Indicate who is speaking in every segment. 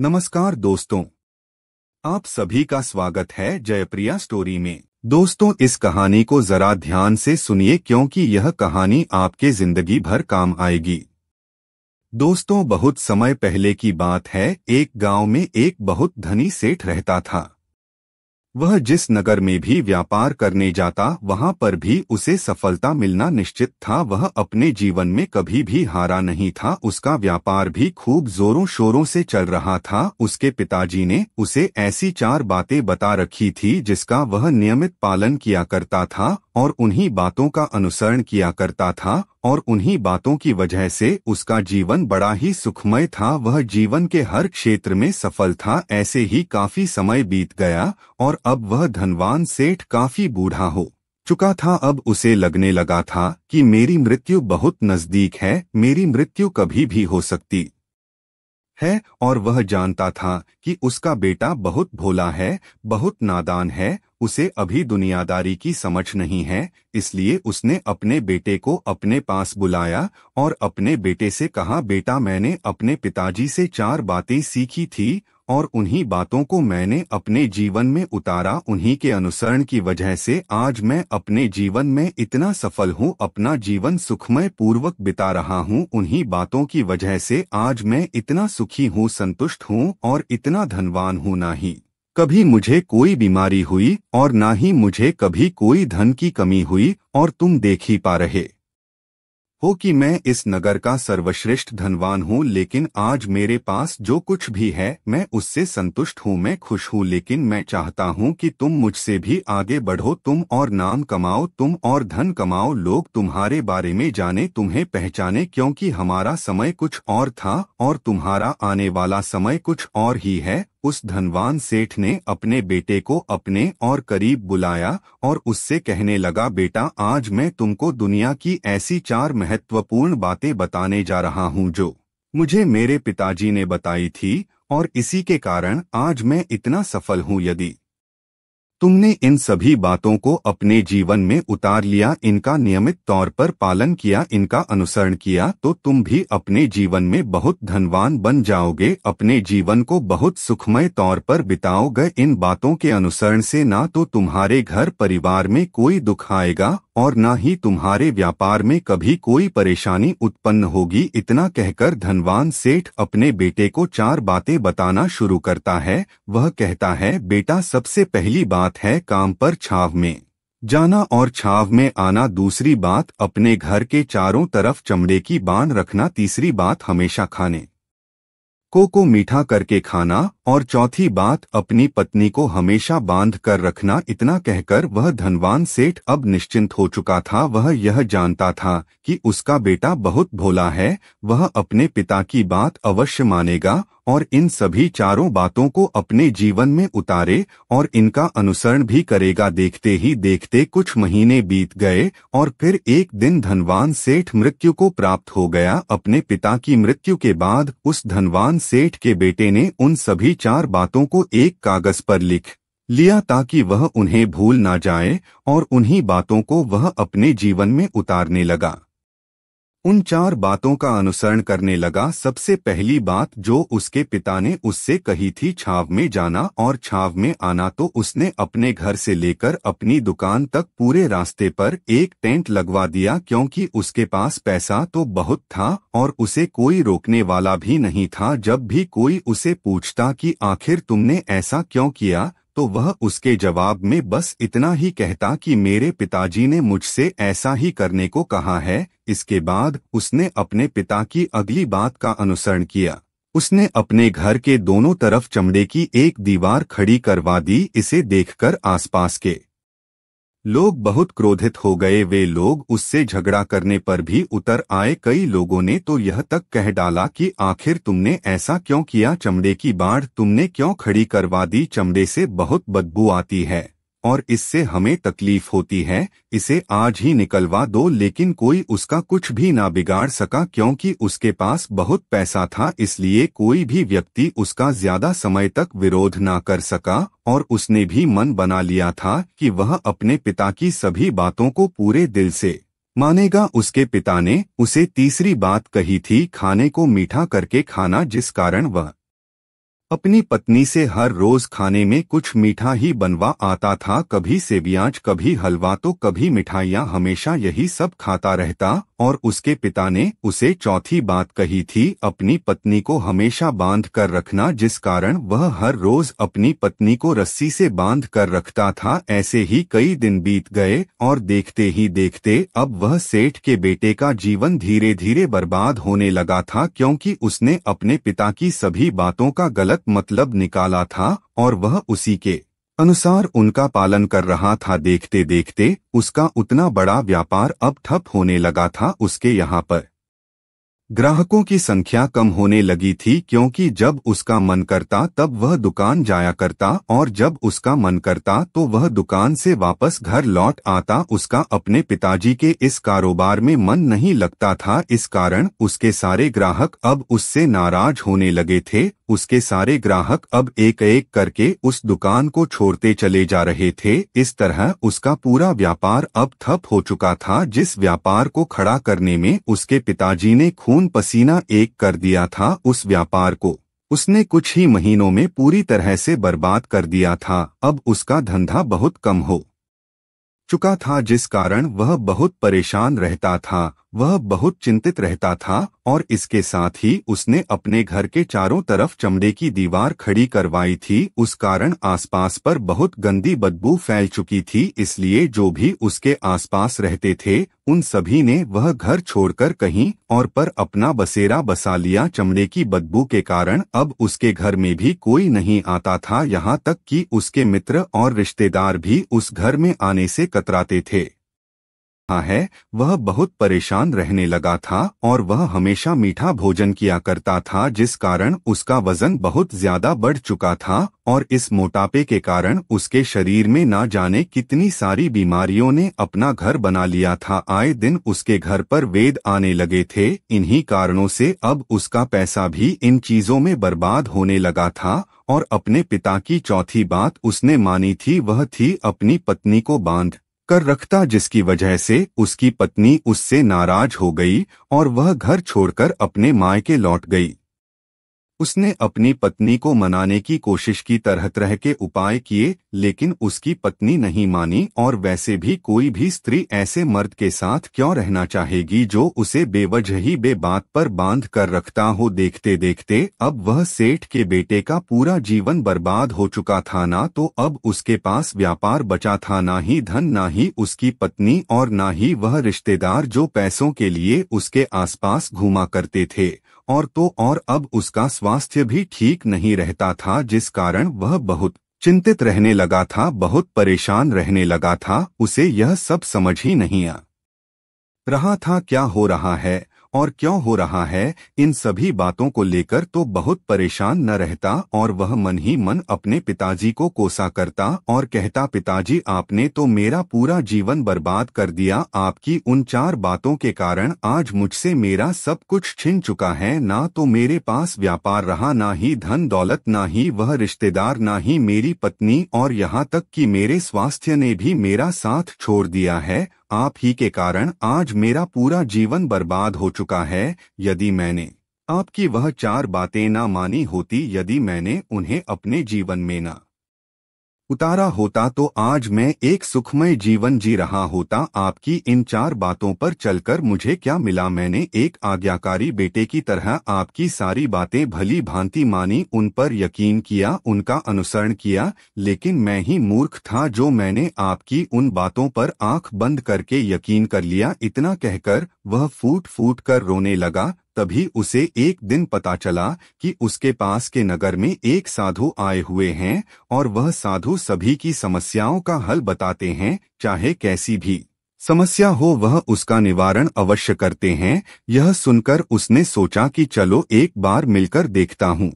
Speaker 1: नमस्कार दोस्तों, आप सभी का स्वागत है जयप्रिया स्टोरी में। दोस्तों, इस कहानी को जरा ध्यान से सुनिए क्योंकि यह कहानी आपके जिंदगी भर काम आएगी। दोस्तों, बहुत समय पहले की बात है। एक गांव में एक बहुत धनी सेठ रहता था। वह जिस नगर में भी व्यापार करने जाता वहां पर भी उसे सफलता मिलना निश्चित था। वह अपने जीवन में कभी भी हारा नहीं था। उसका व्यापार भी खूब जोरों शोरों से चल रहा था। उसके पिताजी ने उसे ऐसी 4 बातें बता रखी थी जिसका वह नियमित पालन किया करता था और उन्हीं बातों का अनुसरण किया करता था और उन्हीं बातों की वजह से उसका जीवन बड़ा ही सुखमय था। वह जीवन के हर क्षेत्र में सफल था। ऐसे ही काफी समय बीत गया और अब वह धनवान सेठ काफी बूढ़ा हो चुका था। अब उसे लगने लगा था कि मेरी मृत्यु बहुत नजदीक है, मेरी मृत्यु कभी भी हो सकती है। और वह जानता था कि उसका बेटा बहुत भोला है, बहुत नादान है, उसे अभी दुनियादारी की समझ नहीं है। इसलिए उसने अपने बेटे को अपने पास बुलाया और अपने बेटे से कहा, बेटा, मैंने अपने पिताजी से 4 बातें सीखी थी और उन्हीं बातों को मैंने अपने जीवन में उतारा। उन्हीं के अनुसरण की वजह से आज मैं अपने जीवन में इतना सफल हूँ, अपना जीवन सुखमय पूर्वक बिता रहा हूँ। उन्हीं बातों की वजह से आज मैं इतना सुखी हूँ, संतुष्ट हूँ और इतना धनवान हूँ। ना ही कभी मुझे कोई बीमारी हुई और ना ही मुझे कभी कोई धन की कमी हुई। और तुम देख ही पा रहे हो कि मैं इस नगर का सर्वश्रेष्ठ धनवान हूँ। लेकिन आज मेरे पास जो कुछ भी है मैं उससे संतुष्ट हूँ, मैं खुश हूँ। लेकिन मैं चाहता हूँ कि तुम मुझसे भी आगे बढ़ो, तुम और नाम कमाओ, तुम और धन कमाओ, लोग तुम्हारे बारे में जाने, तुम्हें पहचाने, क्योंकि हमारा समय कुछ और था और तुम्हारा आने वाला समय कुछ और ही है। उस धनवान सेठ ने अपने बेटे को अपने और करीब बुलाया और उससे कहने लगा, बेटा, आज मैं तुमको दुनिया की ऐसी 4 महत्वपूर्ण बातें बताने जा रहा हूँ जो मुझे मेरे पिताजी ने बताई थी और इसी के कारण आज मैं इतना सफल हूँ। यदि तुमने इन सभी बातों को अपने जीवन में उतार लिया, इनका नियमित तौर पर पालन किया, इनका अनुसरण किया, तो तुम भी अपने जीवन में बहुत धनवान बन जाओगे, अपने जीवन को बहुत सुखमय तौर पर बिताओगे। इन बातों के अनुसरण से ना तो तुम्हारे घर परिवार में कोई दुख आएगा और ना ही तुम्हारे व्यापार में कभी कोई परेशानी उत्पन्न होगी। इतना कहकर धनवान सेठ अपने बेटे को 4 बातें बताना शुरू करता है। वह कहता है, बेटा, सबसे पहली बात है काम पर छाव में जाना और छाव में आना। दूसरी बात, अपने घर के चारों तरफ चमड़े की बांध रखना। तीसरी बात, हमेशा खाने को मीठा करके खाना। और चौथी बात, अपनी पत्नी को हमेशा बांध कर रखना। इतना कहकर वह धनवान सेठ अब निश्चिंत हो चुका था। वह यह जानता था कि उसका बेटा बहुत भोला है, वह अपने पिता की बात अवश्य मानेगा और इन सभी 4 बातों को अपने जीवन में उतारे और इनका अनुसरण भी करेगा। देखते ही देखते कुछ महीने बीत गए और फिर एक दिन धनवान सेठ मृत्यु को प्राप्त हो गया। अपने पिता की मृत्यु के बाद उस धनवान सेठ के बेटे ने उन सभी 4 बातों को एक कागज पर लिख लिया ताकि वह उन्हें भूल ना जाए और उन्हीं बातों को वह अपने जीवन में उतारने लगा। उन 4 बातों का अनुसरण करने लगा। सबसे पहली बात जो उसके पिता ने उससे कही थी, छाव में जाना और छाव में आना, तो उसने अपने घर से लेकर अपनी दुकान तक पूरे रास्ते पर एक टेंट लगवा दिया, क्योंकि उसके पास पैसा तो बहुत था और उसे कोई रोकने वाला भी नहीं था। जब भी कोई उसे पूछता कि आखिर तुमने ऐसा क्यों किया, तो वह उसके जवाब में बस इतना ही कहता कि मेरे पिताजी ने मुझसे ऐसा ही करने को कहा है। इसके बाद उसने अपने पिता की अगली बात का अनुसरण किया। उसने अपने घर के दोनों तरफ चमड़े की एक दीवार खड़ी करवा दी। इसे देखकर आसपास के लोग बहुत क्रोधित हो गए। वे लोग उससे झगड़ा करने पर भी उतर आए। कई लोगों ने तो यह तक कह डाला कि आखिर तुमने ऐसा क्यों किया, चमड़े की बाड़ तुमने क्यों खड़ी करवा दी, चमड़े से बहुत बदबू आती है और इससे हमें तकलीफ होती है, इसे आज ही निकलवा दो। लेकिन कोई उसका कुछ भी ना बिगाड़ सका, क्योंकि उसके पास बहुत पैसा था, इसलिए कोई भी व्यक्ति उसका ज्यादा समय तक विरोध ना कर सका और उसने भी मन बना लिया था कि वह अपने पिता की सभी बातों को पूरे दिल से मानेगा। उसके पिता ने उसे तीसरी बात कही थी, खाने को मीठा करके खाना, जिस कारण वह अपनी पत्नी से हर रोज खाने में कुछ मीठा ही बनवा आता था, कभी सेवियाज, कभी हलवा तो कभी मिठाइयाँ, हमेशा यही सब खाता रहता। और उसके पिता ने उसे चौथी बात कही थी, अपनी पत्नी को हमेशा बांध कर रखना, जिस कारण वह हर रोज अपनी पत्नी को रस्सी से बांध कर रखता था। ऐसे ही कई दिन बीत गए और देखते ही देखते अब वह सेठ के बेटे का जीवन धीरे धीरे बर्बाद होने लगा था, क्योंकि उसने अपने पिता की सभी बातों का गलत मतलब निकाला था और वह उसी के अनुसार उनका पालन कर रहा था। देखते देखते उसका उतना बड़ा व्यापार अब ठप होने लगा था। उसके यहाँ पर ग्राहकों की संख्या कम होने लगी थी, क्योंकि जब उसका मन करता तब वह दुकान जाया करता और जब उसका मन करता तो वह दुकान से वापस घर लौट आता। उसका अपने पिताजी के इस कारोबार में मन नहीं लगता था, इस कारण उसके सारे ग्राहक अब उससे नाराज होने लगे थे। उसके सारे ग्राहक अब एक एक करके उस दुकान को छोड़ते चले जा रहे थे। इस तरह उसका पूरा व्यापार अब ठप हो चुका था। जिस व्यापार को खड़ा करने में उसके पिताजी ने खून पसीना एक कर दिया था, उस व्यापार को उसने कुछ ही महीनों में पूरी तरह से बर्बाद कर दिया था। अब उसका धंधा बहुत कम हो चुका था, जिस कारण वह बहुत परेशान रहता था, वह बहुत चिंतित रहता था। और इसके साथ ही उसने अपने घर के चारों तरफ चमड़े की दीवार खड़ी करवाई थी, उस कारण आसपास पर बहुत गंदी बदबू फैल चुकी थी। इसलिए जो भी उसके आसपास रहते थे उन सभी ने वह घर छोड़कर कहीं और पर अपना बसेरा बसा लिया। चमड़े की बदबू के कारण अब उसके घर में भी कोई नहीं आता था, यहाँ तक कि उसके मित्र और रिश्तेदार भी उस घर में आने से कतराते थे। है वह बहुत परेशान रहने लगा था और वह हमेशा मीठा भोजन किया करता था, जिस कारण उसका वजन बहुत ज्यादा बढ़ चुका था। और इस मोटापे के कारण उसके शरीर में ना जाने कितनी सारी बीमारियों ने अपना घर बना लिया था। आए दिन उसके घर पर वेद आने लगे थे। इन्हीं कारणों से अब उसका पैसा भी इन चीजों में बर्बाद होने लगा था। और अपने पिता की चौथी बात उसने मानी थी, वह थी अपनी पत्नी को बांध कर रखता, जिसकी वजह से उसकी पत्नी उससे नाराज हो गई और वह घर छोड़कर अपने मायके लौट गई। उसने अपनी पत्नी को मनाने की कोशिश की, तरह तरह के उपाय किए, लेकिन उसकी पत्नी नहीं मानी। और वैसे भी कोई भी स्त्री ऐसे मर्द के साथ क्यों रहना चाहेगी जो उसे बेवजह ही बेबात पर बांध कर रखता हो। देखते देखते अब वह सेठ के बेटे का पूरा जीवन बर्बाद हो चुका था। ना तो अब उसके पास व्यापार बचा था, ना ही धन, ना ही उसकी पत्नी और ना ही वह रिश्तेदार जो पैसों के लिए उसके आसपास घूमा करते थे। और तो और अब उसका स्वास्थ्य भी ठीक नहीं रहता था, जिस कारण वह बहुत चिंतित रहने लगा था, बहुत परेशान रहने लगा था। उसे यह सब समझ ही नहीं आ रहा था क्या हो रहा है और क्यों हो रहा है। इन सभी बातों को लेकर तो बहुत परेशान न रहता और वह मन ही मन अपने पिताजी को कोसा करता और कहता, पिताजी आपने तो मेरा पूरा जीवन बर्बाद कर दिया। आपकी उन 4 बातों के कारण आज मुझसे मेरा सब कुछ छिन चुका है। ना तो मेरे पास व्यापार रहा, ना ही धन दौलत, ना ही वह रिश्तेदार, ना ही मेरी पत्नी, और यहाँ तक कि मेरे स्वास्थ्य ने भी मेरा साथ छोड़ दिया है। आप ही के कारण आज मेरा पूरा जीवन बर्बाद हो चुका है। यदि मैंने आपकी वह 4 बातें ना मानी होती, यदि मैंने उन्हें अपने जीवन में ना उतारा होता, तो आज मैं एक सुखमय जीवन जी रहा होता। आपकी इन 4 बातों पर चलकर मुझे क्या मिला? मैंने एक आज्ञाकारी बेटे की तरह आपकी सारी बातें भली भांति मानी, उन पर यकीन किया, उनका अनुसरण किया। लेकिन मैं ही मूर्ख था जो मैंने आपकी उन बातों पर आंख बंद करके यकीन कर लिया। इतना कहकर वह फूट फूट कर रोने लगा। तभी उसे एक दिन पता चला कि उसके पास के नगर में एक साधु आए हुए हैं और वह साधु सभी की समस्याओं का हल बताते हैं, चाहे कैसी भी समस्या हो वह उसका निवारण अवश्य करते हैं। यह सुनकर उसने सोचा कि चलो एक बार मिलकर देखता हूँ,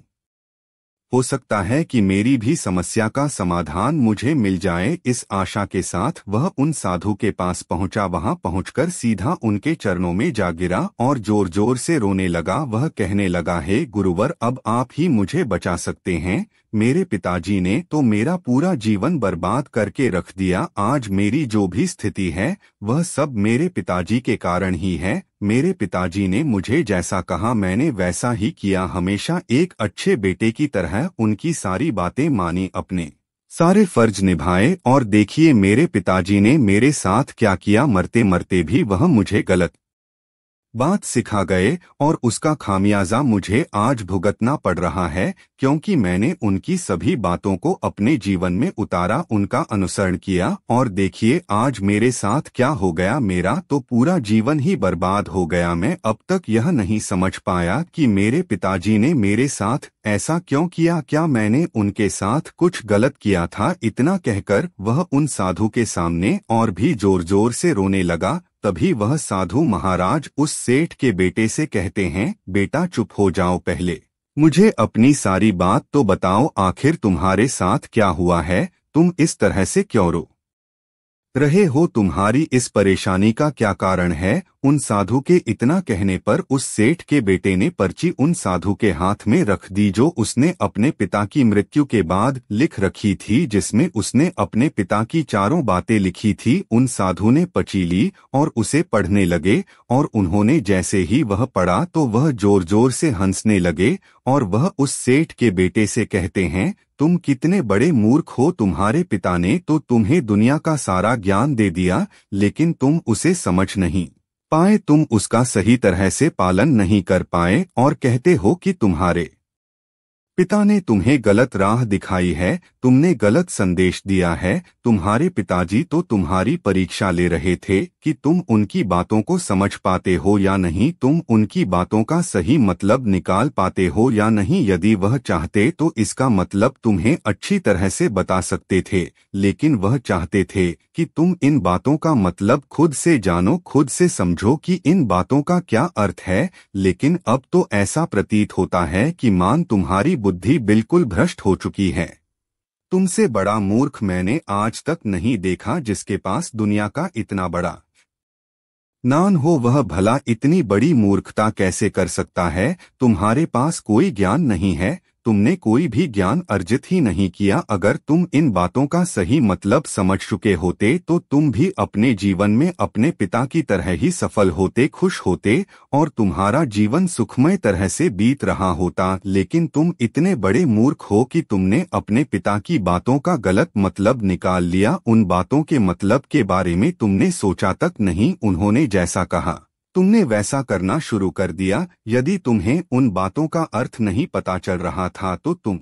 Speaker 1: हो सकता है कि मेरी भी समस्या का समाधान मुझे मिल जाए। इस आशा के साथ वह उन साधु के पास पहुंचा। वहां पहुंचकर सीधा उनके चरणों में जा गिरा और जोर जोर से रोने लगा। वह कहने लगा, हे गुरुवर, अब आप ही मुझे बचा सकते हैं। मेरे पिताजी ने तो मेरा पूरा जीवन बर्बाद करके रख दिया। आज मेरी जो भी स्थिति है वह सब मेरे पिताजी के कारण ही है। मेरे पिताजी ने मुझे जैसा कहा मैंने वैसा ही किया, हमेशा एक अच्छे बेटे की तरह उनकी सारी बातें मानी, अपने सारे फर्ज निभाए। और देखिए मेरे पिताजी ने मेरे साथ क्या किया, मरते मरते भी वह मुझे गलत बात सिखा गए और उसका खामियाजा मुझे आज भुगतना पड़ रहा है, क्योंकि मैंने उनकी सभी बातों को अपने जीवन में उतारा, उनका अनुसरण किया। और देखिए आज मेरे साथ क्या हो गया, मेरा तो पूरा जीवन ही बर्बाद हो गया। मैं अब तक यह नहीं समझ पाया कि मेरे पिताजी ने मेरे साथ ऐसा क्यों किया, क्या मैंने उनके साथ कुछ गलत किया था। इतना कहकर वह उन साधु के सामने और भी जोर जोर से रोने लगा। तभी वह साधु महाराज उस सेठ के बेटे से कहते हैं, बेटा चुप हो जाओ, पहले मुझे अपनी सारी बात तो बताओ, आखिर तुम्हारे साथ क्या हुआ है, तुम इस तरह से क्यों रो रहे हो, तुम्हारी इस परेशानी का क्या कारण है। उन साधु के इतना कहने पर उस सेठ के बेटे ने पर्ची उन साधु के हाथ में रख दी, जो उसने अपने पिता की मृत्यु के बाद लिख रखी थी, जिसमें उसने अपने पिता की चारों बातें लिखी थी। उन साधु ने पर्ची ली और उसे पढ़ने लगे, और उन्होंने जैसे ही वह पढ़ा तो वह जोर जोर से हंसने लगे। और वह उस सेठ के बेटे से कहते हैं, तुम कितने बड़े मूर्ख हो, तुम्हारे पिता ने तो तुम्हें दुनिया का सारा ज्ञान दे दिया, लेकिन तुम उसे समझ नहीं पाए, तुम उसका सही तरह से पालन नहीं कर पाए, और कहते हो कि तुम्हारे पिता ने तुम्हें गलत राह दिखाई है, तुमने गलत संदेश दिया है। तुम्हारे पिताजी तो तुम्हारी परीक्षा ले रहे थे कि तुम उनकी बातों को समझ पाते हो या नहीं, तुम उनकी बातों का सही मतलब निकाल पाते हो या नहीं। यदि वह चाहते तो इसका मतलब तुम्हें अच्छी तरह से बता सकते थे, लेकिन वह चाहते थे कि तुम इन बातों का मतलब खुद से जानो, खुद से समझो कि इन बातों का क्या अर्थ है। लेकिन अब तो ऐसा प्रतीत होता है कि मान तुम्हारी बुद्धि बिल्कुल भ्रष्ट हो चुकी है। तुमसे बड़ा मूर्ख मैंने आज तक नहीं देखा, जिसके पास दुनिया का इतना बड़ा ज्ञान हो, वह भला इतनी बड़ी मूर्खता कैसे कर सकता है। तुम्हारे पास कोई ज्ञान नहीं है, तुमने कोई भी ज्ञान अर्जित ही नहीं किया। अगर तुम इन बातों का सही मतलब समझ चुके होते तो तुम भी अपने जीवन में अपने पिता की तरह ही सफल होते, खुश होते, और तुम्हारा जीवन सुखमय तरह से बीत रहा होता। लेकिन तुम इतने बड़े मूर्ख हो कि तुमने अपने पिता की बातों का गलत मतलब निकाल लिया, उन बातों के मतलब के बारे में तुमने सोचा तक नहीं। उन्होंने जैसा कहा तुमने वैसा करना शुरू कर दिया। यदि तुम्हें उन बातों का अर्थ नहीं पता चल रहा था तो तुम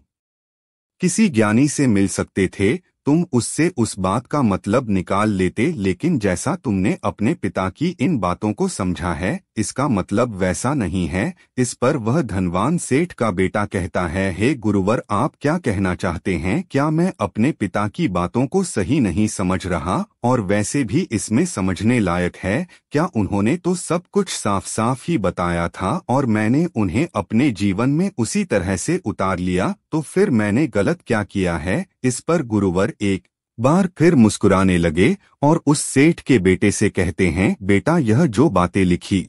Speaker 1: किसी ज्ञानी से मिल सकते थे, तुम उससे उस बात का मतलब निकाल लेते। लेकिन जैसा तुमने अपने पिता की इन बातों को समझा है, इसका मतलब वैसा नहीं है। इस पर वह धनवान सेठ का बेटा कहता है, हे गुरुवर, आप क्या कहना चाहते हैं, क्या मैं अपने पिता की बातों को सही नहीं समझ रहा, और वैसे भी इसमें समझने लायक है क्या, उन्होंने तो सब कुछ साफ साफ ही बताया था और मैंने उन्हें अपने जीवन में उसी तरह से उतार लिया, तो फिर मैंने गलत क्या किया है। इस पर गुरुवर एक बार फिर मुस्कुराने लगे और उस सेठ के बेटे से कहते हैं, बेटा, यह जो बातें लिखी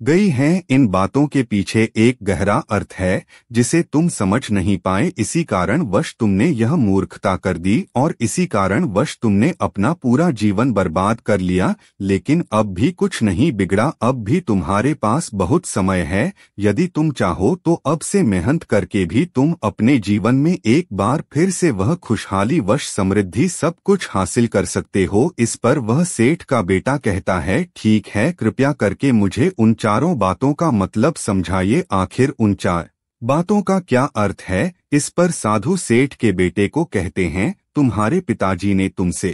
Speaker 1: गई हैं, इन बातों के पीछे एक गहरा अर्थ है जिसे तुम समझ नहीं पाए। इसी कारण वश तुमने यह मूर्खता कर दी और इसी कारण वश तुमने अपना पूरा जीवन बर्बाद कर लिया। लेकिन अब भी कुछ नहीं बिगड़ा, अब भी तुम्हारे पास बहुत समय है। यदि तुम चाहो तो अब से मेहनत करके भी तुम अपने जीवन में एक बार फिर से वह खुशहाली, वश, समृद्धि सब कुछ हासिल कर सकते हो। इस पर वह सेठ का बेटा कहता है, ठीक है, कृपया करके मुझे उन चारों बातों का मतलब समझाइए, आखिर उन चार बातों का क्या अर्थ है। इस पर साधु सेठ के बेटे को कहते हैं, तुम्हारे पिताजी ने तुमसे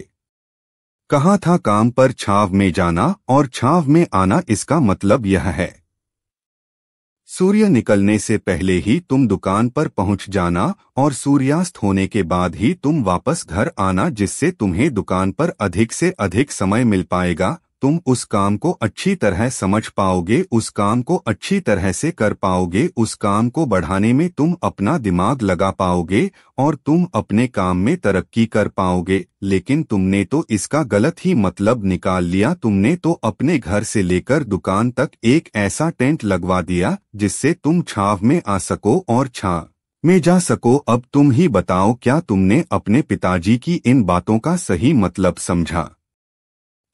Speaker 1: कहा था काम पर छाव में जाना और छाव में आना, इसका मतलब यह है सूर्य निकलने से पहले ही तुम दुकान पर पहुंच जाना और सूर्यास्त होने के बाद ही तुम वापस घर आना, जिससे तुम्हें दुकान पर अधिक से अधिक समय मिल पाएगा। तुम उस काम को अच्छी तरह समझ पाओगे, उस काम को अच्छी तरह से कर पाओगे, उस काम को बढ़ाने में तुम अपना दिमाग लगा पाओगे और तुम अपने काम में तरक्की कर पाओगे। लेकिन तुमने तो इसका गलत ही मतलब निकाल लिया। तुमने तो अपने घर से लेकर दुकान तक एक ऐसा टेंट लगवा दिया जिससे तुम छाव में आ सको और छाव में जा सको। अब तुम ही बताओ, क्या तुमने अपने पिताजी की इन बातों का सही मतलब समझा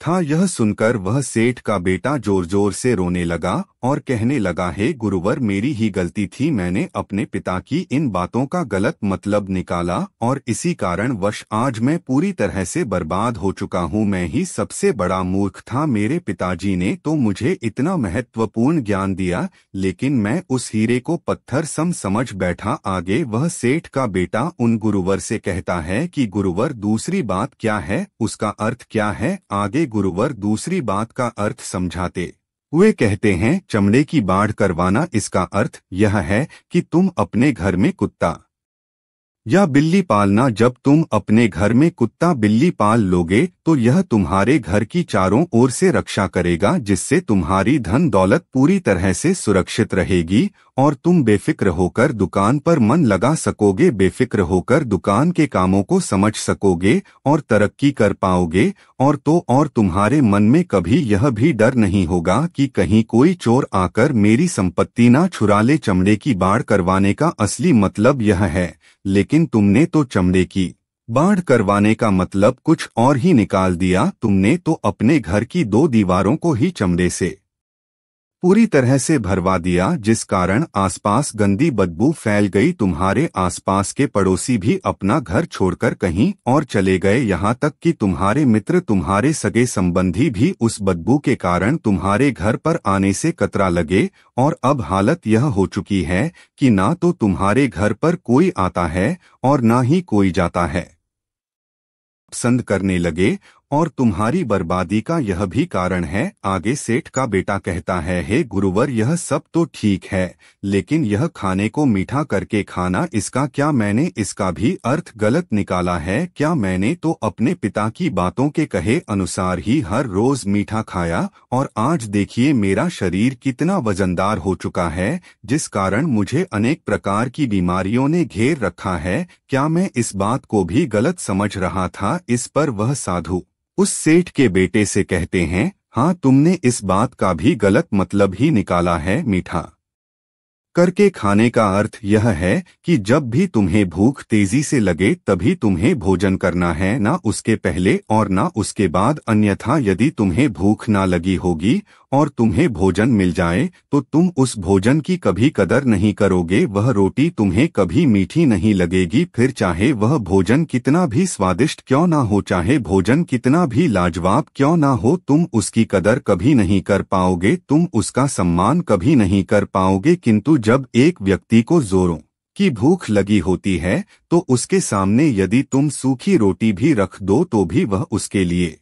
Speaker 1: था? यह सुनकर वह सेठ का बेटा जोर जोर से रोने लगा और कहने लगा, हे गुरुवर, मेरी ही गलती थी। मैंने अपने पिता की इन बातों का गलत मतलब निकाला और इसी कारण वश आज मैं पूरी तरह से बर्बाद हो चुका हूँ। मैं ही सबसे बड़ा मूर्ख था। मेरे पिताजी ने तो मुझे इतना महत्वपूर्ण ज्ञान दिया, लेकिन मैं उस हीरे को पत्थर समझ बैठा। आगे वह सेठ का बेटा उन गुरुवर से कहता है कि गुरुवर, दूसरी बात क्या है, उसका अर्थ क्या है? आगे गुरुवर दूसरी बात का अर्थ समझाते हुए कहते हैं, चमड़े की बाढ़ करवाना। इसका अर्थ यह है कि तुम अपने घर में कुत्ता या बिल्ली पालना। जब तुम अपने घर में कुत्ता बिल्ली पाल लोगे तो यह तुम्हारे घर की चारों ओर से रक्षा करेगा, जिससे तुम्हारी धन दौलत पूरी तरह से सुरक्षित रहेगी और तुम बेफिक्र होकर दुकान पर मन लगा सकोगे, बेफिक्र होकर दुकान के कामों को समझ सकोगे और तरक्की कर पाओगे। और तुम्हारे मन में कभी यह भी डर नहीं होगा कि कहीं कोई चोर आकर मेरी संपत्ति ना चुरा ले। चमड़े की बाढ़ करवाने का असली मतलब यह है, लेकिन तुमने तो चमड़े की बाढ़ करवाने का मतलब कुछ और ही निकाल दिया। तुमने तो अपने घर की दो दीवारों को ही चमड़े से पूरी तरह से भरवा दिया, जिस कारण आसपास गंदी बदबू फैल गई। तुम्हारे आसपास के पड़ोसी भी अपना घर छोड़कर कहीं और चले गए, यहाँ तक कि तुम्हारे मित्र, तुम्हारे सगे संबंधी भी उस बदबू के कारण तुम्हारे घर पर आने से कतरा लगे। और अब हालत यह हो चुकी है कि ना तो तुम्हारे घर पर कोई आता है और ना ही कोई जाता है। पसंद करने लगे और तुम्हारी बर्बादी का यह भी कारण है। आगे सेठ का बेटा कहता है, हे गुरुवर, यह सब तो ठीक है, लेकिन यह खाने को मीठा करके खाना, इसका क्या? मैंने इसका भी अर्थ गलत निकाला है क्या? मैंने तो अपने पिता की बातों के कहे अनुसार ही हर रोज मीठा खाया और आज देखिए मेरा शरीर कितना वजनदार हो चुका है, जिस कारण मुझे अनेक प्रकार की बीमारियों ने घेर रखा है। क्या मैं इस बात को भी गलत समझ रहा था? इस पर वह साधु उस सेठ के बेटे से कहते हैं, हाँ, तुमने इस बात का भी गलत मतलब ही निकाला है। मीठा करके खाने का अर्थ यह है कि जब भी तुम्हें भूख तेजी से लगे तभी तुम्हें भोजन करना है, ना उसके पहले और ना उसके बाद। अन्यथा यदि तुम्हें भूख ना लगी होगी और तुम्हें भोजन मिल जाए तो तुम उस भोजन की कभी कदर नहीं करोगे। वह रोटी तुम्हें कभी मीठी नहीं लगेगी, फिर चाहे वह भोजन कितना भी स्वादिष्ट क्यों ना हो, चाहे भोजन कितना भी लाजवाब क्यों ना हो, तुम उसकी कदर कभी नहीं कर पाओगे, तुम उसका सम्मान कभी नहीं कर पाओगे। किंतु जब एक व्यक्ति को जोरों की भूख लगी होती है तो उसके सामने यदि तुम सूखी रोटी भी रख दो तो भी वह उसके लिए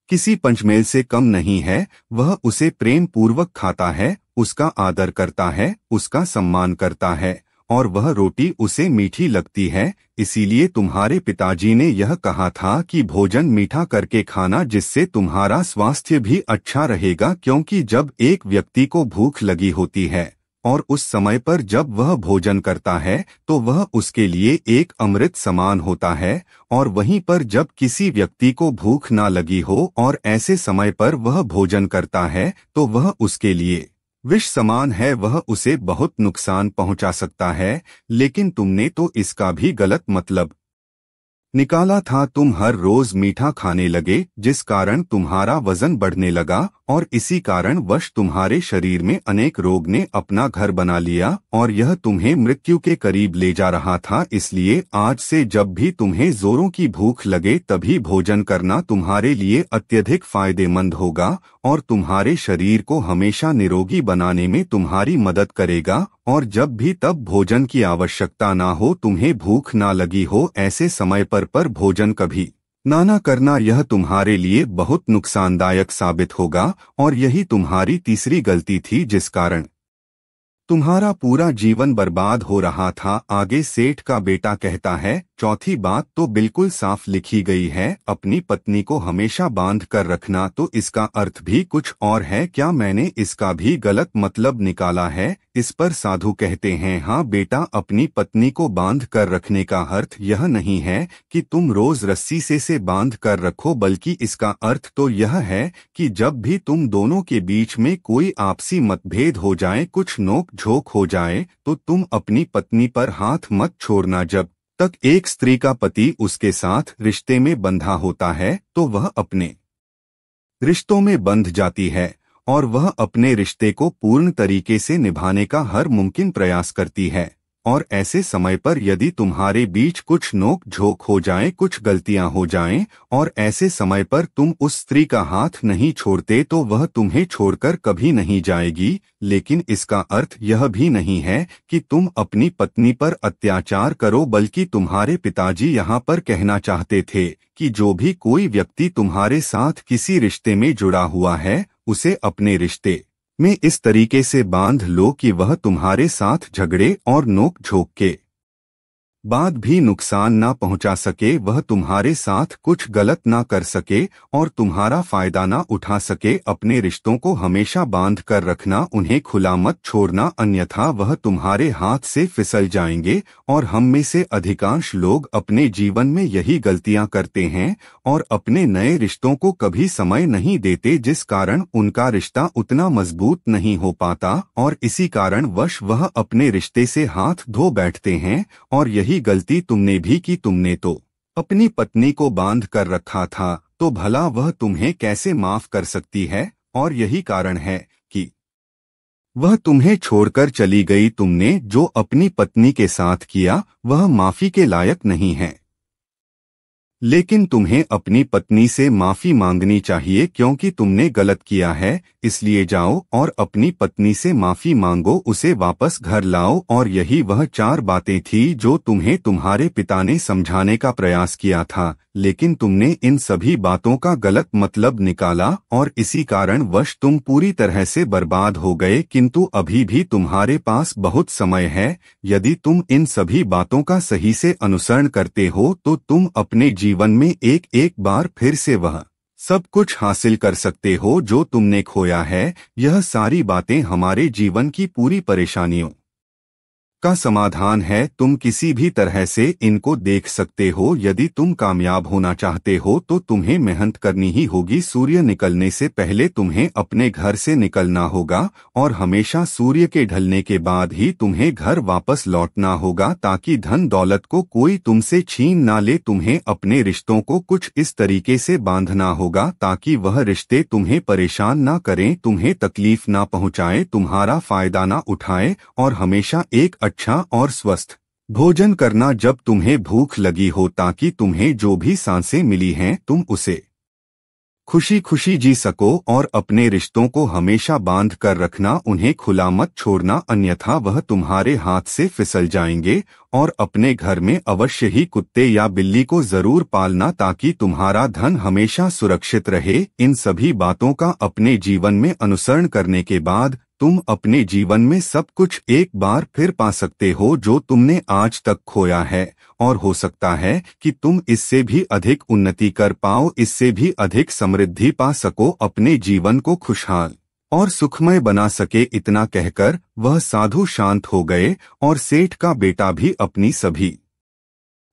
Speaker 1: किसी पंचमेल से कम नहीं है। वह उसे प्रेम पूर्वक खाता है, उसका आदर करता है, उसका सम्मान करता है और वह रोटी उसे मीठी लगती है। इसीलिए तुम्हारे पिताजी ने यह कहा था कि भोजन मीठा करके खाना, जिससे तुम्हारा स्वास्थ्य भी अच्छा रहेगा। क्योंकि जब एक व्यक्ति को भूख लगी होती है और उस समय पर जब वह भोजन करता है तो वह उसके लिए एक अमृत समान होता है, और वहीं पर जब किसी व्यक्ति को भूख ना लगी हो और ऐसे समय पर वह भोजन करता है तो वह उसके लिए विष समान है, वह उसे बहुत नुकसान पहुंचा सकता है। लेकिन तुमने तो इसका भी गलत मतलब निकाला था। तुम हर रोज मीठा खाने लगे, जिस कारण तुम्हारा वजन बढ़ने लगा और इसी कारण वश तुम्हारे शरीर में अनेक रोग ने अपना घर बना लिया और यह तुम्हें मृत्यु के करीब ले जा रहा था। इसलिए आज से जब भी तुम्हें जोरों की भूख लगे तभी भोजन करना तुम्हारे लिए अत्यधिक फायदेमंद होगा और तुम्हारे शरीर को हमेशा निरोगी बनाने में तुम्हारी मदद करेगा। और जब भी तब भोजन की आवश्यकता ना हो, तुम्हें भूख ना लगी हो, ऐसे समय पर भोजन कभी ना करना, यह तुम्हारे लिए बहुत नुकसानदायक साबित होगा। और यही तुम्हारी तीसरी गलती थी जिस कारण तुम्हारा पूरा जीवन बर्बाद हो रहा था। आगे सेठ का बेटा कहता है, चौथी बात तो बिल्कुल साफ लिखी गई है, अपनी पत्नी को हमेशा बांध कर रखना। तो इसका अर्थ भी कुछ और है क्या? मैंने इसका भी गलत मतलब निकाला है। इस पर साधु कहते हैं, हाँ बेटा, अपनी पत्नी को बांध कर रखने का अर्थ यह नहीं है कि तुम रोज रस्सी से बांध कर रखो, बल्कि इसका अर्थ तो यह है कि जब भी तुम दोनों के बीच में कोई आपसी मतभेद हो जाए, कुछ नोक झोंक हो जाए तो तुम अपनी पत्नी पर हाथ मत छोड़ना। जब तक एक स्त्री का पति उसके साथ रिश्ते में बंधा होता है तो वह अपने रिश्तों में बंध जाती है और वह अपने रिश्ते को पूर्ण तरीके से निभाने का हर मुमकिन प्रयास करती है। और ऐसे समय पर यदि तुम्हारे बीच कुछ नोक झोंक हो जाए, कुछ गलतियां हो जाएं, और ऐसे समय पर तुम उस स्त्री का हाथ नहीं छोड़ते तो वह तुम्हें छोड़कर कभी नहीं जाएगी। लेकिन इसका अर्थ यह भी नहीं है कि तुम अपनी पत्नी पर अत्याचार करो, बल्कि तुम्हारे पिताजी यहाँ पर कहना चाहते थे कि जो भी कोई व्यक्ति तुम्हारे साथ किसी रिश्ते में जुड़ा हुआ है उसे अपने रिश्ते में इस तरीके से बांध लो कि वह तुम्हारे साथ झगड़े और नोक झोंक के बाद भी नुकसान ना पहुंचा सके, वह तुम्हारे साथ कुछ गलत ना कर सके और तुम्हारा फायदा ना उठा सके। अपने रिश्तों को हमेशा बांध कर रखना, उन्हें खुला मत छोड़ना, अन्यथा वह तुम्हारे हाथ से फिसल जाएंगे। और हम में से अधिकांश लोग अपने जीवन में यही गलतियां करते हैं और अपने नए रिश्तों को कभी समय नहीं देते, जिस कारण उनका रिश्ता उतना मजबूत नहीं हो पाता और इसी कारण वश वह अपने रिश्ते से हाथ धो बैठते हैं। और यही गलती तुमने भी की। तुमने तो अपनी पत्नी को बांध कर रखा था, तो भला वह तुम्हें कैसे माफ कर सकती है? और यही कारण है कि वह तुम्हें छोड़कर चली गई। तुमने जो अपनी पत्नी के साथ किया वह माफी के लायक नहीं है, लेकिन तुम्हें अपनी पत्नी से माफी मांगनी चाहिए क्योंकि तुमने गलत किया है। इसलिए जाओ और अपनी पत्नी से माफी मांगो, उसे वापस घर लाओ। और यही वह 4 बातें थी जो तुम्हें तुम्हारे पिता ने समझाने का प्रयास किया था, लेकिन तुमने इन सभी बातों का गलत मतलब निकाला और इसी कारण वश तुम पूरी तरह से बर्बाद हो गए। किंतु अभी भी तुम्हारे पास बहुत समय है। यदि तुम इन सभी बातों का सही से अनुसरण करते हो तो तुम अपने जीवन में एक एक बार फिर से वह सब कुछ हासिल कर सकते हो जो तुमने खोया है। यह सारी बातें हमारे जीवन की पूरी परेशानियों का समाधान है। तुम किसी भी तरह से इनको देख सकते हो। यदि तुम कामयाब होना चाहते हो तो तुम्हें मेहनत करनी ही होगी। सूर्य निकलने से पहले तुम्हें अपने घर से निकलना होगा और हमेशा सूर्य के ढलने के बाद ही तुम्हें घर वापस लौटना होगा, ताकि धन दौलत को कोई तुमसे छीन ना ले। तुम्हें अपने रिश्तों को कुछ इस तरीके से बांधना होगा ताकि वह रिश्ते तुम्हें परेशान ना करें, तुम्हें तकलीफ ना पहुंचाएं, तुम्हारा फायदा ना उठाएं। और हमेशा एक अच्छा और स्वस्थ भोजन करना जब तुम्हें भूख लगी हो, ताकि तुम्हें जो भी सांसें मिली हैं तुम उसे खुशी खुशी जी सको। और अपने रिश्तों को हमेशा बांध कर रखना, उन्हें खुला मत छोड़ना, अन्यथा वह तुम्हारे हाथ से फिसल जाएंगे। और अपने घर में अवश्य ही कुत्ते या बिल्ली को जरूर पालना ताकि तुम्हारा धन हमेशा सुरक्षित रहे। इन सभी बातों का अपने जीवन में अनुसरण करने के बाद तुम अपने जीवन में सब कुछ एक बार फिर पा सकते हो जो तुमने आज तक खोया है। और हो सकता है कि तुम इससे भी अधिक उन्नति कर पाओ, इससे भी अधिक समृद्धि पा सको, अपने जीवन को खुशहाल और सुखमय बना सके। इतना कहकर वह साधु शांत हो गए और सेठ का बेटा भी अपनी सभी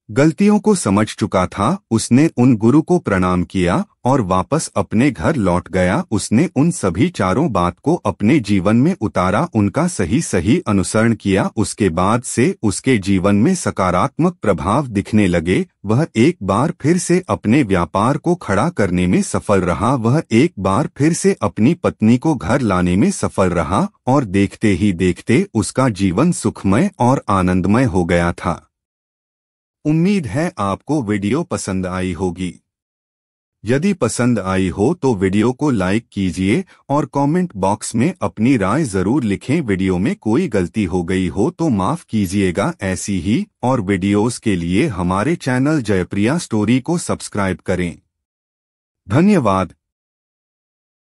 Speaker 1: गलतियों को समझ चुका था। उसने उन गुरु को प्रणाम किया और वापस अपने घर लौट गया। उसने उन सभी 4 बात को अपने जीवन में उतारा, उनका सही सही अनुसरण किया। उसके बाद से उसके जीवन में सकारात्मक प्रभाव दिखने लगे। वह एक बार फिर से अपने व्यापार को खड़ा करने में सफल रहा। वह एक बार फिर से अपनी पत्नी को घर लाने में सफल रहा और देखते ही देखते उसका जीवन सुखमय और आनंदमय हो गया था। उम्मीद है आपको वीडियो पसंद आई होगी। यदि पसंद आई हो तो वीडियो को लाइक कीजिए और कमेंट बॉक्स में अपनी राय जरूर लिखें। वीडियो में कोई गलती हो गई हो तो माफ कीजिएगा। ऐसी ही और वीडियोस के लिए हमारे चैनल जयप्रिया स्टोरी को सब्सक्राइब करें। धन्यवाद।